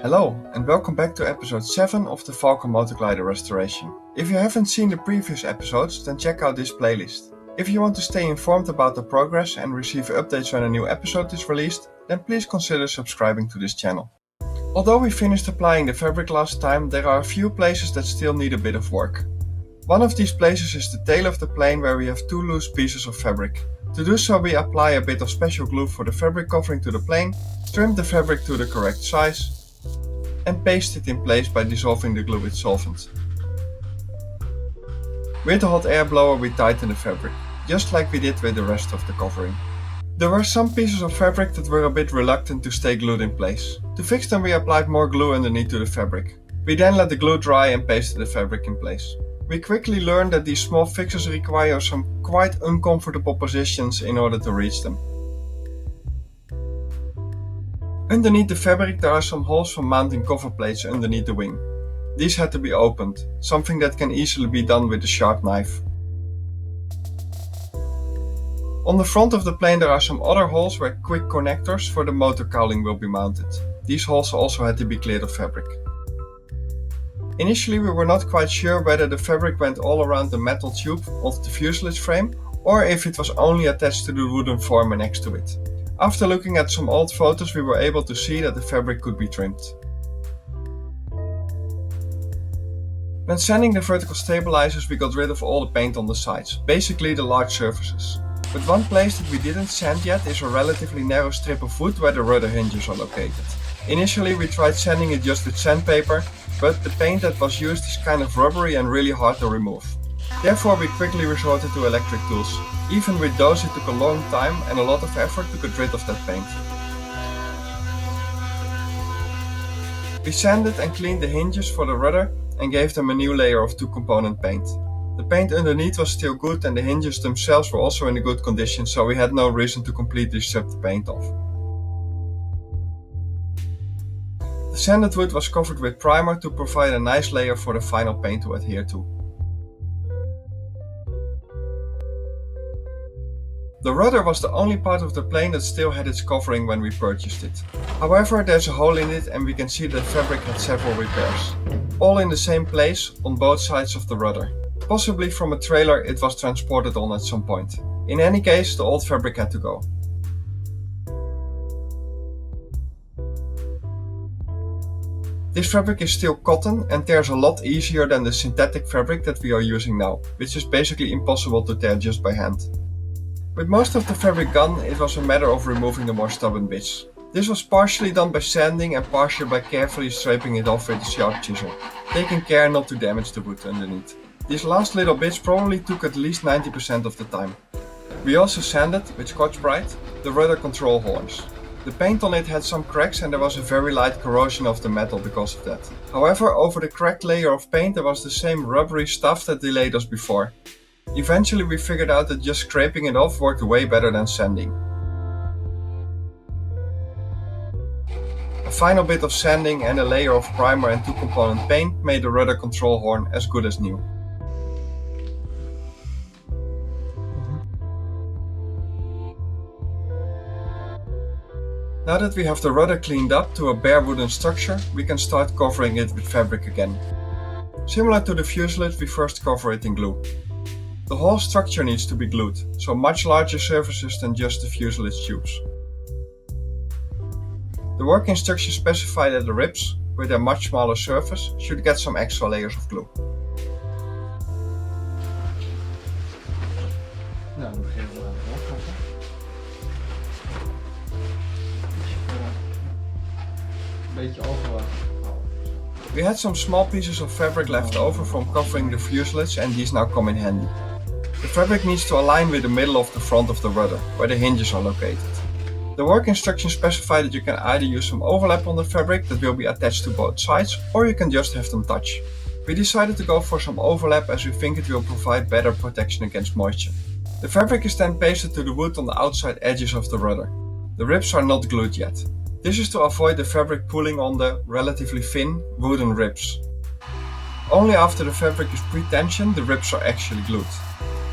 Hello and welcome back to episode 7 of the Falke motor glider restoration. If you haven't seen the previous episodes, then check out this playlist. If you want to stay informed about the progress and receive updates when a new episode is released, then please consider subscribing to this channel. Although we finished applying the fabric last time, there are a few places that still need a bit of work. One of these places is the tail of the plane where we have 2 loose pieces of fabric. To do so, we apply a bit of special glue for the fabric covering to the plane, trim the fabric to the correct size, and paste it in place by dissolving the glue with solvent. With the hot air blower we tighten the fabric, just like we did with the rest of the covering. There were some pieces of fabric that were a bit reluctant to stay glued in place. To fix them we applied more glue underneath to the fabric. We then let the glue dry and pasted the fabric in place. We quickly learned that these small fixes require some quite uncomfortable positions in order to reach them. Underneath the fabric there are some holes for mounting cover plates underneath the wing. These had to be opened, something that can easily be done with a sharp knife. On the front of the plane there are some other holes where quick connectors for the motor cowling will be mounted. These holes also had to be cleared of fabric. Initially we were not quite sure whether the fabric went all around the metal tube of the fuselage frame or if it was only attached to the wooden former next to it. After looking at some old photos we were able to see that the fabric could be trimmed. When sanding the vertical stabilizers we got rid of all the paint on the sides, basically the large surfaces. But one place that we didn't sand yet is a relatively narrow strip of wood where the rudder hinges are located. Initially we tried sanding it just with sandpaper, but the paint that was used is kind of rubbery and really hard to remove. Therefore we quickly resorted to electric tools. Even with those it took a long time and a lot of effort to get rid of that paint. We sanded and cleaned the hinges for the rudder and gave them a new layer of 2-component paint. The paint underneath was still good and the hinges themselves were also in a good condition, so we had no reason to completely strip the paint off. The sanded wood was covered with primer to provide a nice layer for the final paint to adhere to. The rudder was the only part of the plane that still had its covering when we purchased it. However, there's a hole in it and we can see that the fabric had several repairs. All in the same place, on both sides of the rudder. Possibly from a trailer it was transported on at some point. In any case, the old fabric had to go. This fabric is still cotton and tears a lot easier than the synthetic fabric that we are using now, which is basically impossible to tear just by hand. With most of the fabric gone, it was a matter of removing the more stubborn bits. This was partially done by sanding and partially by carefully scraping it off with a sharp chisel, taking care not to damage the wood underneath. These last little bits probably took at least 90% of the time. We also sanded, with Scotch-Brite, the rudder control horns. The paint on it had some cracks and there was a very light corrosion of the metal because of that. However, over the cracked layer of paint there was the same rubbery stuff that delayed us before. Eventually we figured out that just scraping it off worked way better than sanding. A final bit of sanding and a layer of primer and 2-component paint made the rudder control horn as good as new. Now that we have the rudder cleaned up to a bare wooden structure, we can start covering it with fabric again. Similar to the fuselage, we first cover it in glue. The whole structure needs to be glued, so much larger surfaces than just the fuselage tubes. The work instructions specify that the ribs, with their much smaller surface, should get some extra layers of glue. We had some small pieces of fabric left over from covering the fuselage and these now come in handy. The fabric needs to align with the middle of the front of the rudder, where the hinges are located. The work instructions specify that you can either use some overlap on the fabric that will be attached to both sides, or you can just have them touch. We decided to go for some overlap as we think it will provide better protection against moisture. The fabric is then pasted to the wood on the outside edges of the rudder. The ribs are not glued yet. This is to avoid the fabric pulling on the relatively thin wooden ribs. Only after the fabric is pre-tensioned the ribs are actually glued.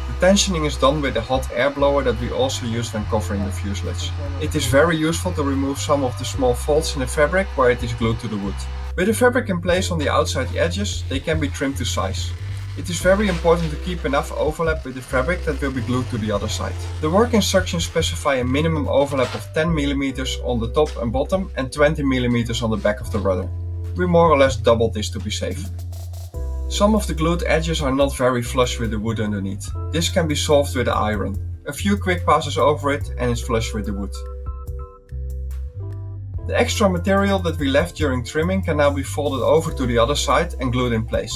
The Tensioning is done with a hot air blower that we also use when covering the fuselage. It is very useful to remove some of the small folds in the fabric where it is glued to the wood. With the fabric in place on the outside edges, they can be trimmed to size. It is very important to keep enough overlap with the fabric that will be glued to the other side. The work instructions specify a minimum overlap of 10 mm on the top and bottom and 20 mm on the back of the rudder. We more or less doubled this to be safe. Some of the glued edges are not very flush with the wood underneath. This can be solved with an iron. A few quick passes over it and it's flush with the wood. The extra material that we left during trimming can now be folded over to the other side and glued in place.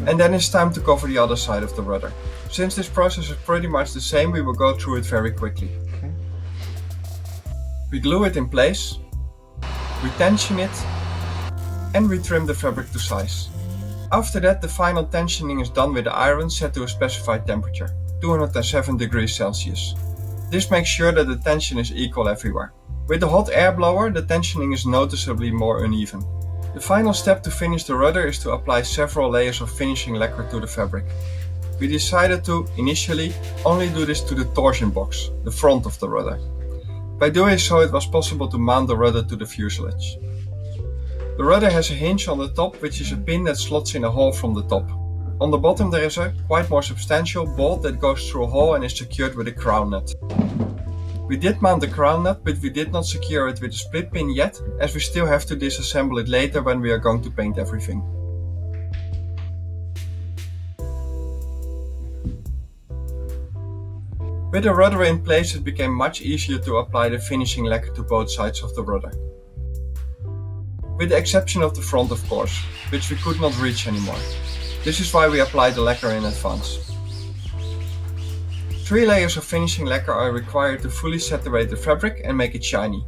And then it's time to cover the other side of the rudder. Since this process is pretty much the same, we will go through it very quickly. We glue it in place, we tension it, and we trim the fabric to size. After that, the final tensioning is done with the iron set to a specified temperature, 207 degrees Celsius. This makes sure that the tension is equal everywhere. With the hot air blower, the tensioning is noticeably more uneven. The final step to finish the rudder is to apply several layers of finishing lacquer to the fabric. We decided to, initially, only do this to the torsion box, the front of the rudder. By doing so, it was possible to mount the rudder to the fuselage. The rudder has a hinge on the top, which is a pin that slots in a hole from the top. On the bottom there is a, quite more substantial, bolt that goes through a hole and is secured with a crown nut. We did mount the crown nut, but we did not secure it with a split pin yet, as we still have to disassemble it later when we are going to paint everything. With the rudder in place, it became much easier to apply the finishing lacquer to both sides of the rudder. With the exception of the front, of course, which we could not reach anymore. This is why we applied the lacquer in advance. 3 layers of finishing lacquer are required to fully saturate the fabric and make it shiny.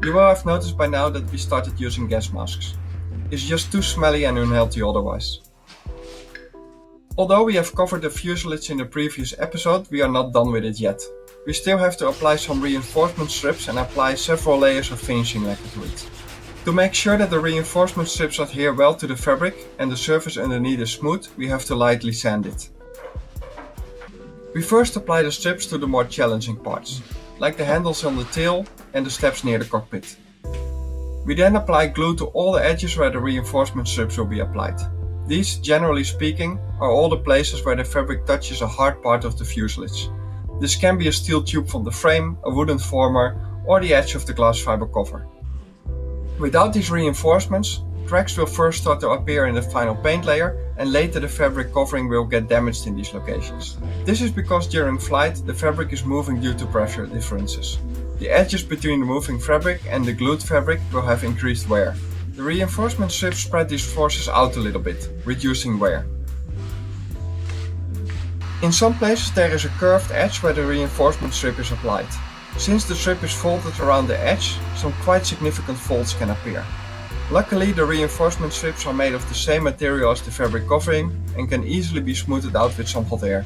You will have noticed by now that we started using gas masks. It's just too smelly and unhealthy otherwise. Although we have covered the fuselage in the previous episode, we are not done with it yet. We still have to apply some reinforcement strips and apply several layers of finishing lacquer to it. To make sure that the reinforcement strips adhere well to the fabric and the surface underneath is smooth, we have to lightly sand it. We first apply the strips to the more challenging parts, like the handles on the tail and the steps near the cockpit. We then apply glue to all the edges where the reinforcement strips will be applied. These, generally speaking, are all the places where the fabric touches a hard part of the fuselage. This can be a steel tube from the frame, a wooden former, or the edge of the glass fiber cover. Without these reinforcements, cracks will first start to appear in the final paint layer, and later the fabric covering will get damaged in these locations. This is because during flight the fabric is moving due to pressure differences. The edges between the moving fabric and the glued fabric will have increased wear. The reinforcement strips spread these forces out a little bit, reducing wear. In some places there is a curved edge where the reinforcement strip is applied. Since the strip is folded around the edge, some quite significant folds can appear. Luckily, the reinforcement strips are made of the same material as the fabric covering and can easily be smoothed out with some hot air.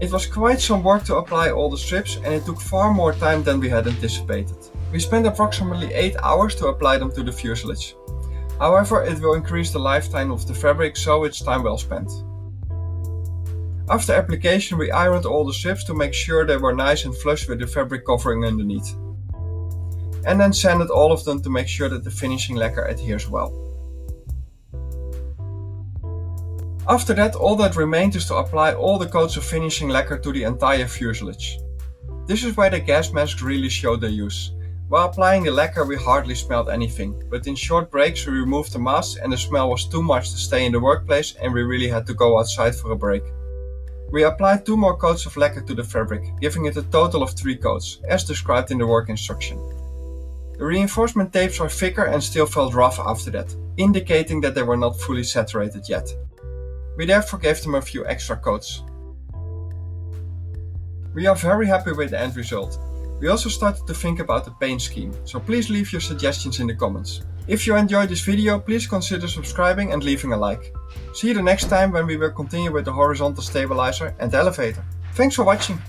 It was quite some work to apply all the strips, and it took far more time than we had anticipated. We spent approximately 8 hours to apply them to the fuselage. However, it will increase the lifetime of the fabric, so it's time well spent. After application, we ironed all the strips to make sure they were nice and flush with the fabric covering underneath. And then sanded all of them to make sure that the finishing lacquer adheres well. After that, all that remained is to apply all the coats of finishing lacquer to the entire fuselage. This is where the gas masks really showed their use. While applying the lacquer we hardly smelled anything, but in short breaks we removed the masks and the smell was too much to stay in the workplace and we really had to go outside for a break. We applied 2 more coats of lacquer to the fabric, giving it a total of 3 coats, as described in the work instruction. The reinforcement tapes are thicker and still felt rough after that, indicating that they were not fully saturated yet. We therefore gave them a few extra coats. We are very happy with the end result. We also started to think about the paint scheme, so please leave your suggestions in the comments. If you enjoyed this video, please consider subscribing and leaving a like. See you the next time when we will continue with the horizontal stabilizer and the elevator. Thanks for watching!